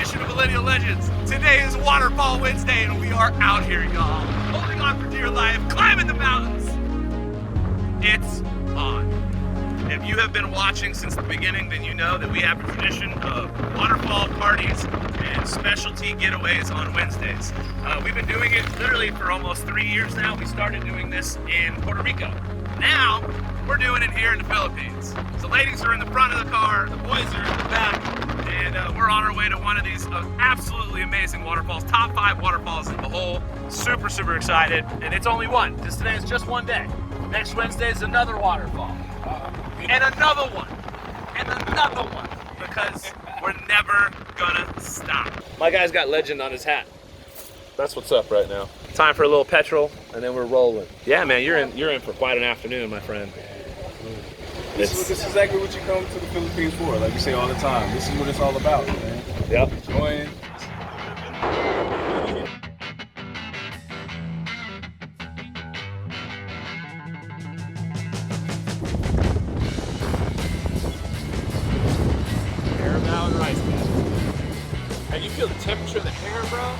edition of Millennial Legends. Today is Waterfall Wednesday and we are out here, y'all. Holding on for dear life, climbing the mountains. It's on. If you have been watching since the beginning, then you know that we have a tradition of waterfall parties and specialty getaways on Wednesdays. We've been doing it literally for almost 3 years now. We started doing this in Puerto Rico. Now, we're doing it here in the Philippines. So ladies are in the front of the car, the boys are in the back, and we're on our way to one of these absolutely amazing waterfalls, top 5 waterfalls in Bohol. Super, super excited, and it's only one, because today is just one day. Next Wednesday is another waterfall, and another one, because we're never gonna stop. My guy's got legend on his hat. That's what's up right now. Time for a little petrol, and then we're rolling. Yeah, man, you're in for quite an afternoon, my friend. This is exactly what you come to the Philippines for. Like we say all the time, this is what it's all about, man. Yep. Enjoying. Caramel and rice, man. And you feel the temperature of the hair, bro?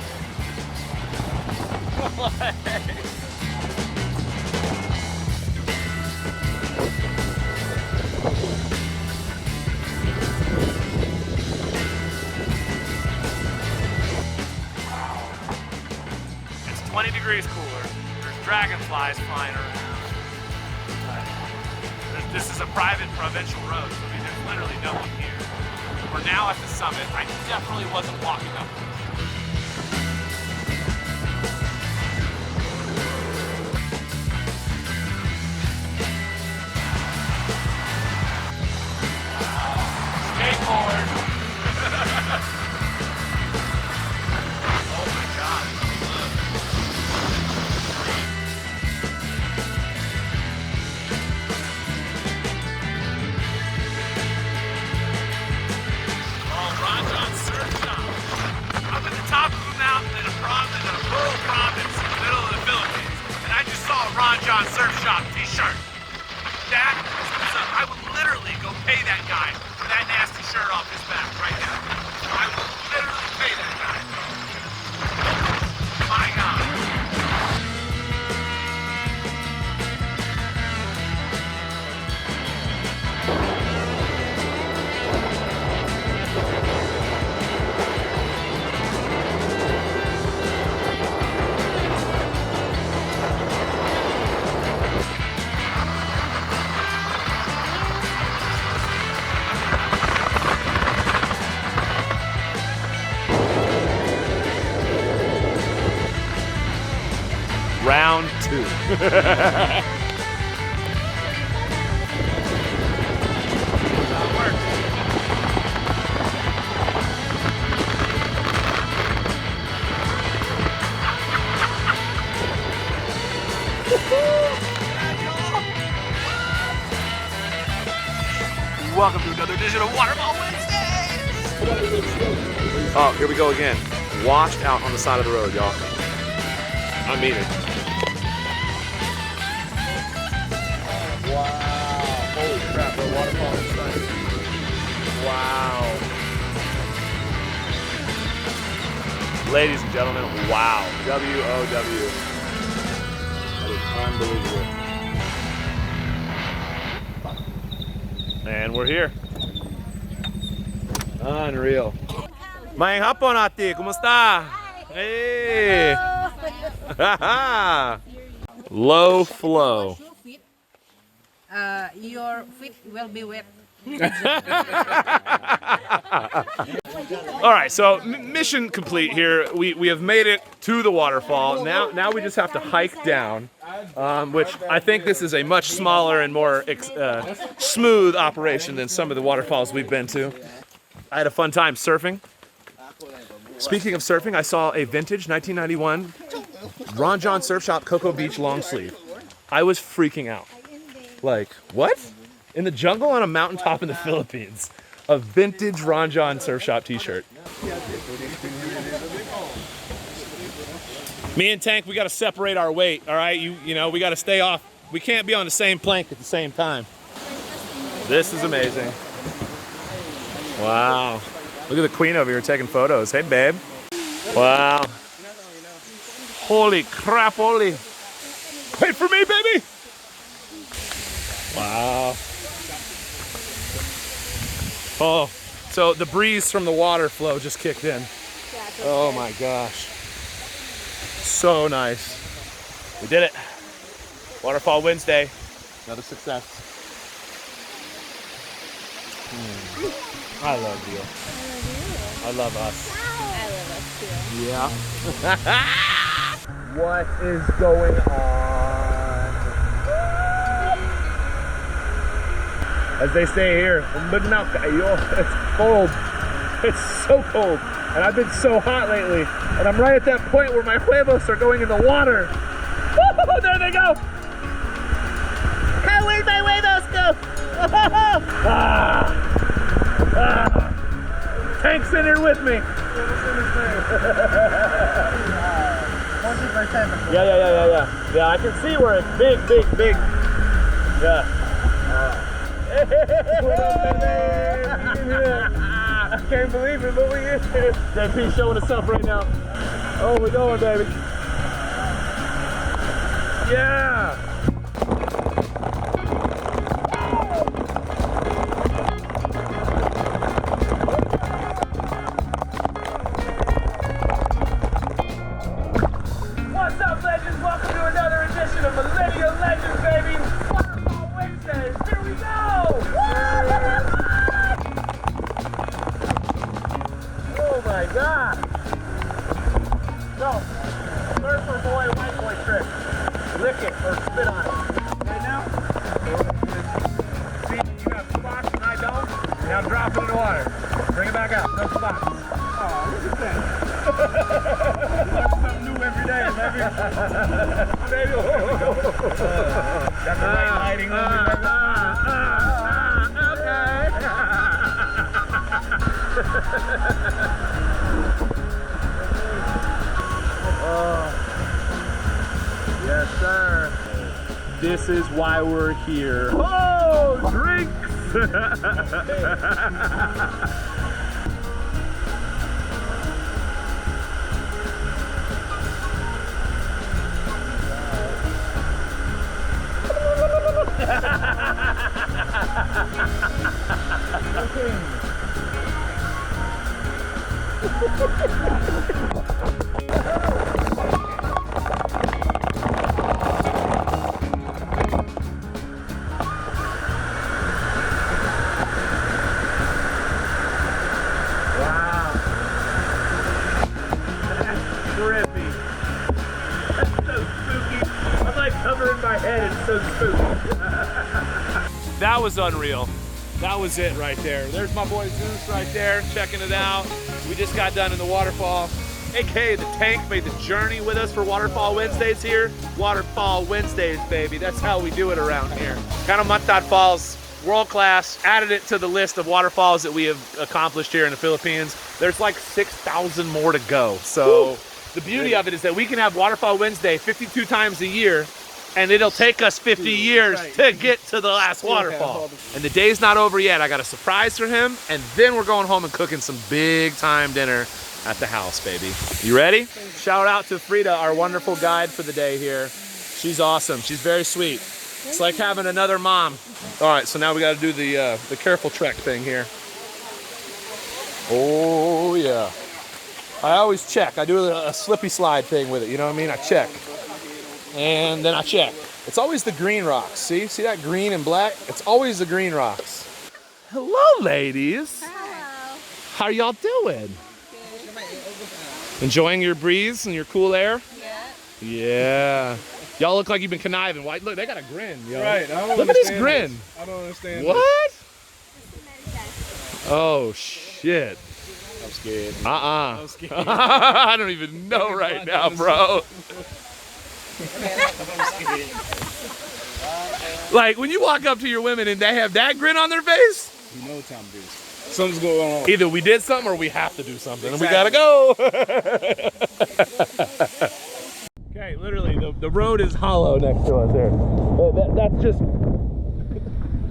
It's 20 degrees cooler. There's dragonflies flying around. This is a private provincial road, so there's literally no one here. We're now at the summit. I definitely wasn't walking up. Skateboard. Oh my God. Surf shop. I'm at the top of a mountain in a rural province in the middle of the Philippines, and I just saw a Ron John Surf Shop t-shirt. That is what's up. I would literally go pay that guy for that nasty shirt off his back right now. I will literally pay that guy. My God. Round 2. Welcome to another edition of Waterfall Wednesdays! Oh, here we go again. Washed out on the side of the road, y'all. I mean it. Wow. Holy crap, the waterfall inside. Wow. Ladies and gentlemen, wow. W-O-W. That is unbelievable. And we're here. Unreal. Maayong hapon, ate. Kumusta? Hey. Low flow. Your feet will be wet. All right, so mission complete here. We have made it to the waterfall. Now we just have to hike down, which I think this is a much smaller and more smooth operation than some of the waterfalls we've been to. I had a fun time surfing. Speaking of surfing, I saw a vintage 1991 Ron John Surf Shop Cocoa Beach long sleeve. I was freaking out. Like, what? In the jungle on a mountaintop in the Philippines. A vintage Ron John Surf Shop t-shirt. Me and Tank, we gotta separate our weight, all right? You know, we gotta stay off. We can't be on the same plank at the same time. This is amazing. Wow. Look at the queen over here taking photos. Hey, babe. Wow. Holy crap, holy. Wait for me, baby. Wow. Oh, so the breeze from the water flow just kicked in. Oh my gosh. So nice. We did it. Waterfall Wednesday. Another success. I love you. I love us. I love us too. Yeah. What is going on? As they say here, it's cold. It's so cold. And I've been so hot lately. And I'm right at that point where my huevos are going in the water. Woo-hoo, there they go. Where'd my huevos go? Tank's in here with me. Yeah. Yeah, I can see where it's big. Yeah. I can't believe it, but we is here. JP's showing us up right now. Oh, we're going, baby. Yeah. What's up, legends? Welcome to another edition of Millennial Legends, baby. Waterfall Wednesdays. Here we go. Oh my God. So, surfer boy, white boy trick. Lick it or spit on it. Right now? See, you got spots and I don't. Now drop it in the water. Bring it back out. No spots. Oh, look at that. Learn something new every day, baby. Baby. Got the right lighting on me, baby. Oh, yes, sir. This is why we're here. Oh, drinks! That was unreal. That was it right there. There's my boy Zeus right there, checking it out. We just got done in the waterfall. AKA the tank made the journey with us for Waterfall Wednesdays here. Waterfall Wednesdays, baby. That's how we do it around here. Can-umanted Falls, world class. Added it to the list of waterfalls that we have accomplished here in the Philippines. There's like 6,000 more to go. So the beauty of it is that we can have Waterfall Wednesday 52 times a year, and it'll take us 50 years to get to the last waterfall. And the day's not over yet. I got a surprise for him, and then we're going home and cooking some big time dinner at the house, baby. You ready? Shout out to Frida, our wonderful guide for the day here. She's awesome. She's very sweet. It's like having another mom. All right, so now we got to do the careful trek thing here. Oh yeah. I always check. I do a slippy slide thing with it. You know what I mean? I check. And then I check. It's always the green rocks. See that green and black? It's always the green rocks. Hello, ladies. Hello. How are y'all doing? Good. Enjoying your breeze and your cool air? Yeah. Yeah. Y'all look like you've been conniving. Why? Look, they got a grin, yo. Right. I don't Look at this understand grin. this. I don't understand. What? Oh, shit. This. I'm scared. I'm scared. I don't even know right now, bro. Like when you walk up to your women and they have that grin on their face, You know what time it is. Something's going on. either we did something or we have to do something, and we gotta go. Okay, literally, the road is hollow next to us here. That's just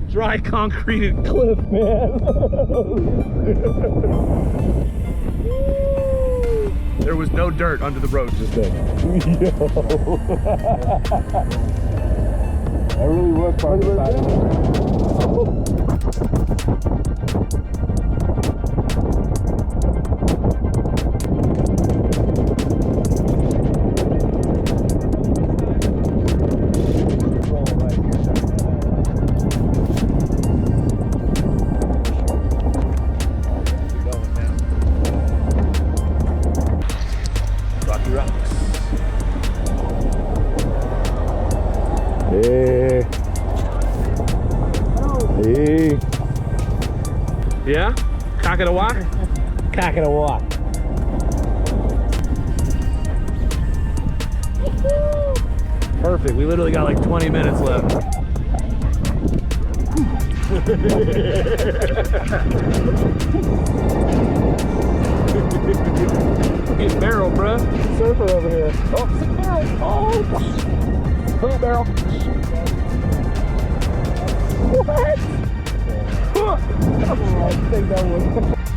dry concreted cliff, man. There was no dirt under the road just then. That really was part of the side. Rocky rocks. Hey. Hey. Yeah? Cock it a walk? Cock it a walk. Perfect. We literally got like 20 minutes left. Get barrel, bruh. Surfer over here. Oh, sick barrel. Oh, hook barrel. What? I think that was.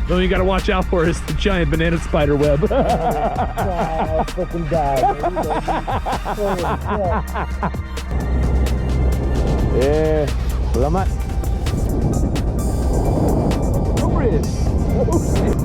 The only you gotta watch out for is the giant banana spider web. Fucking die. Yeah. Selamat. Over it. Oh, shit.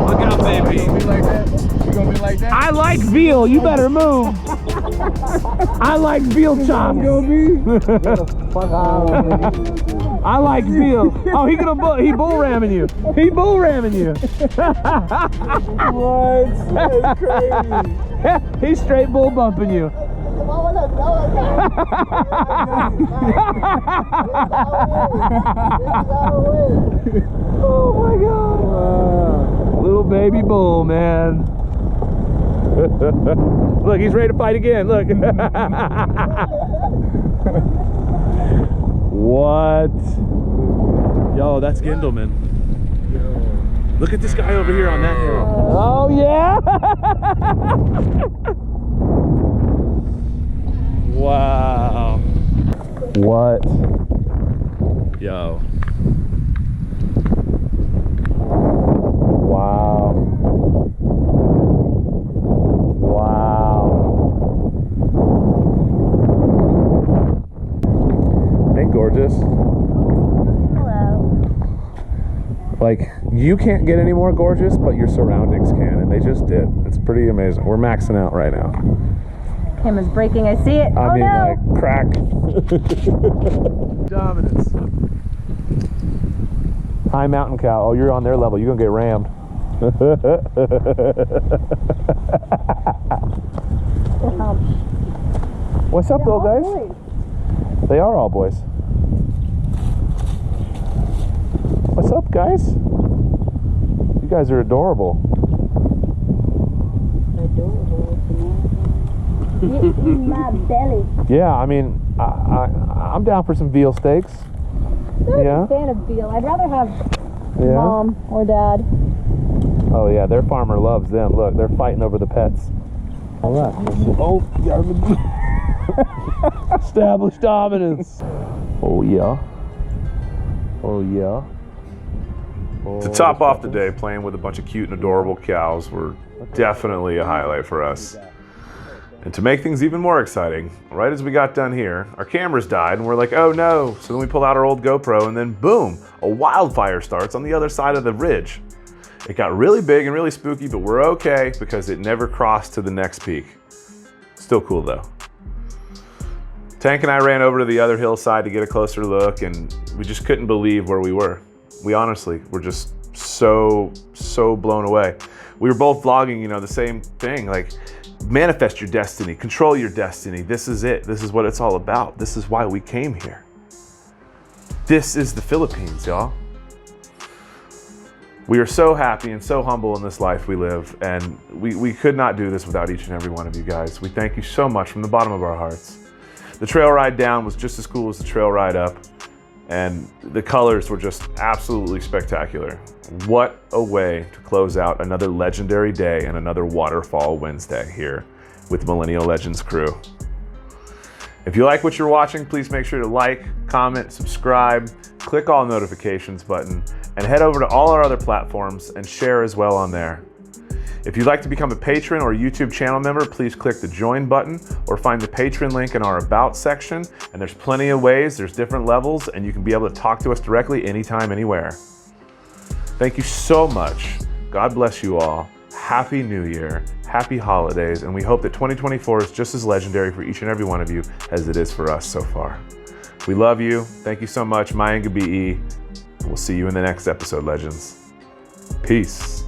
Look out, baby. You gonna be like that? You gonna be like that? I like veal. You better move. I like veal chops. I like veal. Oh, he bull ramming you. He bull ramming you. What? That's crazy. He's straight bull bumping you. Oh my God. Wow. Little baby bull, man. Look, he's ready to fight again. Look. What? Yo, that's Gindelman. Look at this guy over here on that hill. Oh, yeah? Wow. What? Yo. Wow. Wow. Ain't gorgeous? Like, you can't get any more gorgeous, but your surroundings can, and they just did. It's pretty amazing. We're maxing out right now. Camera's breaking, I see it. I mean, no. like, crack. Dominance. High mountain cow. Oh, you're on their level. You're gonna get rammed. What's up, little guys? Boys. They are all boys. What's up, guys? You guys are adorable. Adorable. In my belly. Yeah, I mean, I'm down for some veal steaks. I'm Yeah? a fan of veal. I'd rather have Yeah. mom or dad. Oh yeah, their farmer loves them. Look, they're fighting over the pets. All right. Oh, yeah. Established dominance. Oh yeah. Oh yeah. To top off the day, playing with a bunch of cute and adorable cows were definitely a highlight for us. And to make things even more exciting, right as we got done here, our cameras died and we're like, oh no. So then we pull out our old GoPro and then boom, a wildfire starts on the other side of the ridge. It got really big and really spooky, but we're okay because it never crossed to the next peak. Still cool though. Tank and I ran over to the other hillside to get a closer look and we just couldn't believe where we were. We honestly were just so blown away. We were both vlogging, you know, the same thing, like manifest your destiny, control your destiny. This is it. This is what it's all about. This is why we came here. This is the Philippines, y'all. We are so happy and so humble in this life we live, and we could not do this without each and every one of you guys. We thank you so much from the bottom of our hearts. The trail ride down was just as cool as the trail ride up, and the colors were just absolutely spectacular. What a way to close out another legendary day and another Waterfall Wednesday here with Millennial Legends crew. If you like what you're watching, please make sure to like, comment, subscribe, click all notifications button, and head over to all our other platforms and share as well on there. If you'd like to become a patron or YouTube channel member, please click the join button or find the patron link in our about section. And there's plenty of ways, there's different levels, and you can be able to talk to us directly anytime, anywhere. Thank you so much. God bless you all. Happy New Year, happy holidays, and we hope that 2024 is just as legendary for each and every one of you as it is for us so far. We love you. Thank you so much. Mayangabi'i. We'll see you in the next episode, Legends. Peace.